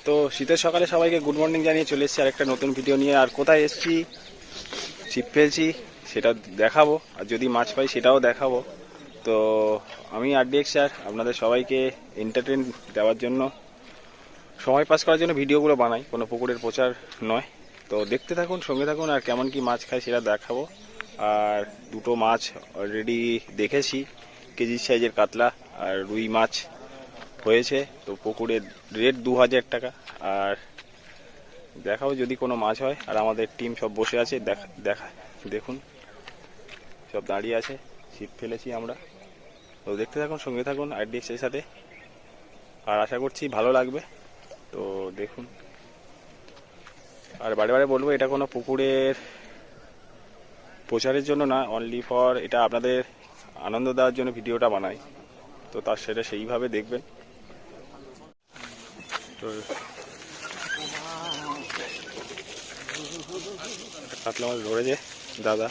তো শীতের সকালে সবাইকে গুড মর্নিং জানিয়ে চলে এসেছি আরেকটা নতুন ভিডিও নিয়ে। আর কোথায় এসেছি, ছিপ ফেলছি সেটা দেখাবো, আর যদি মাছ পাই সেটাও দেখাবো। তো আমি RDX স্যার আপনাদের সবাইকে এন্টারটেন দেওয়ার জন্য, সময় পাস করার জন্য ভিডিওগুলো বানাই, কোনো পুকুরের প্রচার নয়। তো দেখতে থাকুন, সঙ্গে থাকুন, আর কেমন কি মাছ খাই সেটা দেখাবো। আর দুটো মাছ অলরেডি দেখেছি, কেজির সাইজের কাতলা আর রুই মাছ হয়েছে। তো পুকুরের রেট 2000 টাকা। আর দেখাবো যদি কোনো মাছ হয়। আর আমাদের টিম সব বসে আছে, দেখুন সব দাঁড়িয়ে আছে, ছিপ ফেলেছি আমরা। তো দেখতে থাকুন, সঙ্গে থাকুন RDX এর সাথে, আর আশা করছি ভালো লাগবে। তো দেখুন, আর বারে বারে বলবো এটা কোনো পুকুরের প্রচারের জন্য না, অনলি ফর এটা আপনাদের আনন্দ দেওয়ার জন্য ভিডিওটা বানাই। তো তার সেটা সেইভাবে দেখবেন। তো কাতলা মাছ ধরেছে দাদা,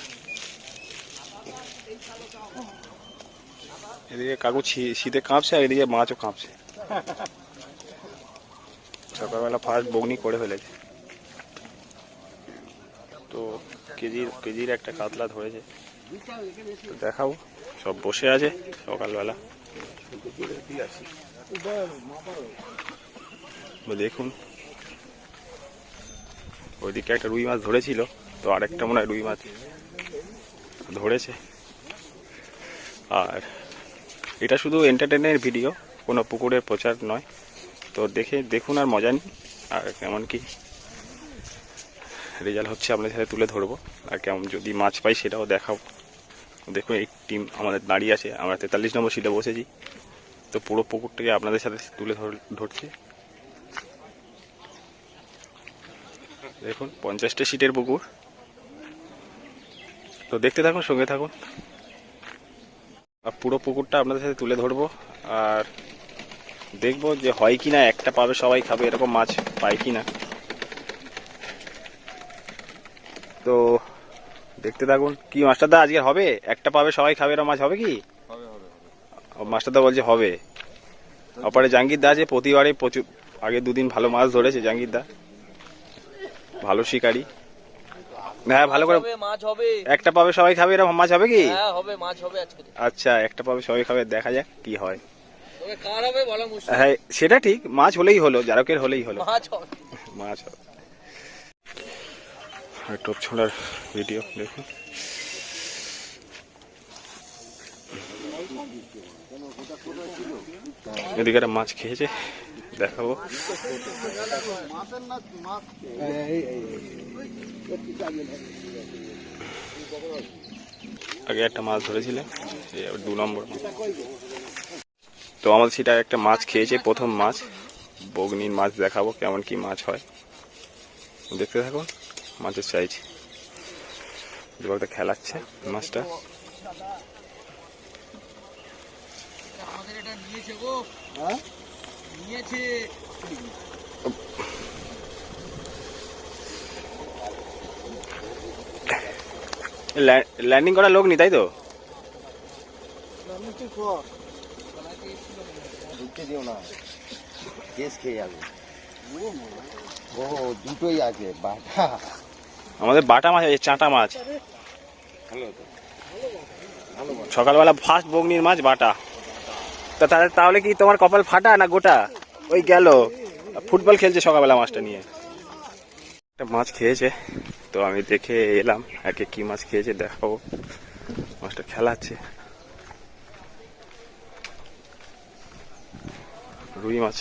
এদিকে কাকু শীতে কাঁপছে, আর এদিকে মাছও কাঁপছে। সকালবেলা ফার্স্ট বগনি করে ফেলেছে। তো কেজির একটা কাতলা ধরেছে, তো দেখাবো। সব বসে আছে সকালবেলা, দেখুন। ওইদিকে একটা রুই মাছ ধরেছিল, তো আরেকটা মনে হয় রুই মাছ ধরেছে। আর এটা শুধু এন্টারটেনের ভিডিও, কোনো পুকুরের প্রচার নয়। তো দেখুন আর মজা নিন, আর কেমন কি রেজাল্ট হচ্ছে আপনাদের সাথে তুলে ধরবো। আর কেমন যদি মাছ পাই সেটাও দেখাবো। দেখুন এই টিম আমাদের দাঁড়িয়ে আছে, আমরা 43 নম্বর সিটে বসেছি। তো পুরো পুকুরটাকে আপনাদের সাথে তুলে ধরছি। দেখুন 50টা সিটের পুকুর। তো দেখতে থাকুন, সঙ্গে থাকুন, আর পুরো পুকুরটা আপনাদের সাথে তুলে ধরবো। আর দেখবো যে হয় কিনা, একটা পাবে সবাই খাবে এরকম মাছ পাই কিনা। তো দেখতে থাকুন। কি মাস্টারদা আজকে হবে, একটা পাবে সবাই খাবে এরকম মাছ হবে কি? মাস্টারদা বলছে হবে। অপারে জাঙ্গির দা আছে, প্রতিবারে প্রচুর, আগে দুদিন ভালো মাছ ধরেছে জাঙ্গির দা, ভালো শিকারি। হ্যাঁ ভালো করে মাছ হবে, একটা পাবে সবাই খাবে এরকম মাছ হবে কি? হ্যাঁ হবে, মাছ হবে আজকে। আচ্ছা, একটা পাবে সবাই খাবে, দেখা যাক কি হয়। তবে কার হবে বলা মুশকিল। হ্যাঁ সেটা ঠিক, মাছ হলেই হলো, জারকের হলেই হলো, মাছ হবে, মাছ হবে। টোপ ছোড়ার ভিডিও দেখুন। এদিকে একটা মাছ খেয়েছে, দেখাবো। আগে একটা মাছ ধরেছিলেন, 2 নম্বর। তো আমাদের সেটা একটা মাছ খেয়েছে, প্রথম মাছ, বগনির মাছ। দেখাবো কেমন কি মাছ হয়, দেখতে থাকুন। মাছের সাইজ খেলাচ্ছে মাছটা। আমাদের এটা নিয়েছে গো, হ্যাঁ নিয়েছে। ল্যান্ডিং করার লোক নেই, তাই তো? দুটোই আছে, বাটা আমাদের বাটা মাছ আছে, চাঁটা মাছ। সকালবেলা ফার্স্ট বগনির মাছ বাটা। তা তাহলে কি তোমার কপাল ফাটা না গোটা? ওই গেল, ফুটবল খেলছে সকালবেলা মাছটা নিয়ে। একটা মাছ খেয়েছে, তো আমি দেখে এলাম একে কি মাছ খেয়েছে দেখাবো। মাছটা খেলাচ্ছে, রুই মাছ,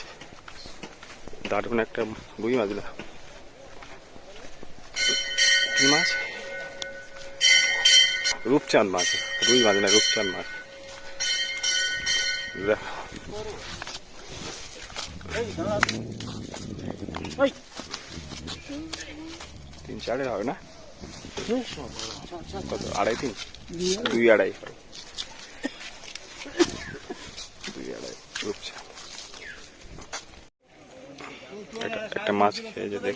দারুণ একটা রুই মাছ। কি মাছ? রূপচাঁদ মাছ, রুই মাছ না, রূপচাঁদ মাছ। তিন চারের হবে না, কত? 2.5-3, 2-2.5 হয়, 2-2.5 রূপচাঁদ। একটা মাছ খেয়েছে দেখ।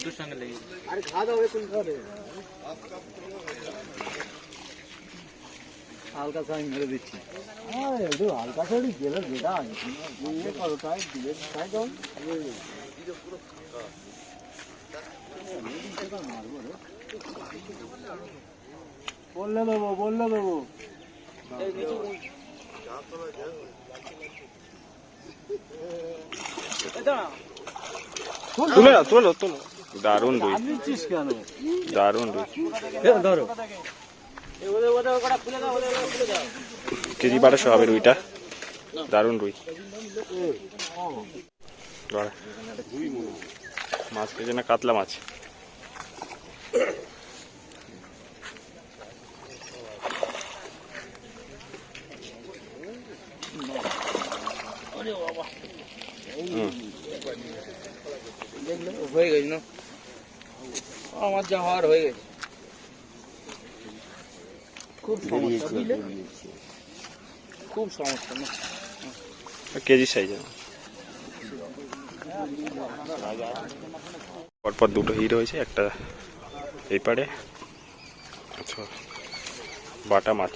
হালকা সাইজ মেরে দিচ্ছি। হালকা সাইজ গেলে যেটা আছে বললে দেবো তোলো দারুণ রুই, নিচ্ছিস কেন? দারুণ রুই। ধরো কেজি 1200 হবে রুইটা, দারুণ রুই। বাড়া। মাছ পেয়েছে না? কাতলা মাছ। হয়ে গেছে না, আমার যা হওয়ার হয়ে গেছে। খুব সমস্যা বুঝলে, খুব সমস্যা না। KG size. পরপর দুটো হিট হয়েছে, একটা এই পারে। আচ্ছা, বাটা মাছ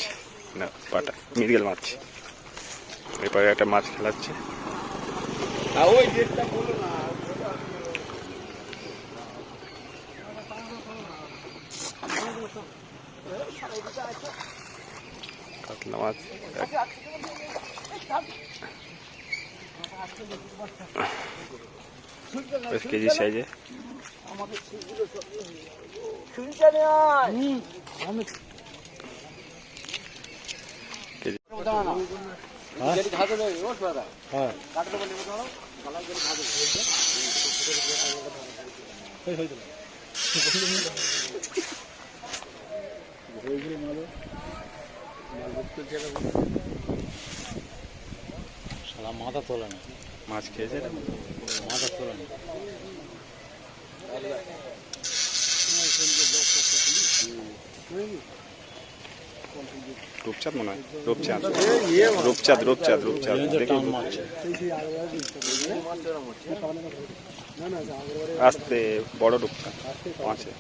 না, বাটা মৃগেল মাছ। এই পারে একটা মাছ খেলাচ্ছে। কাতলা মাছ বেশ কেজি সাইজে। মাথা তোলে না, মাছ খেয়েছে না? মাথা তোলে না। রূপচাঁদ মনে হয়, রূপচাঁদ রূপচাঁদ রূপচাঁদ রূপচাঁদ দেখি। আস্তে বড় রূপচাঁদ মাছে।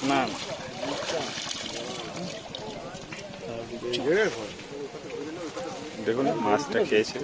না দেখুন মাছটা খেয়েছে।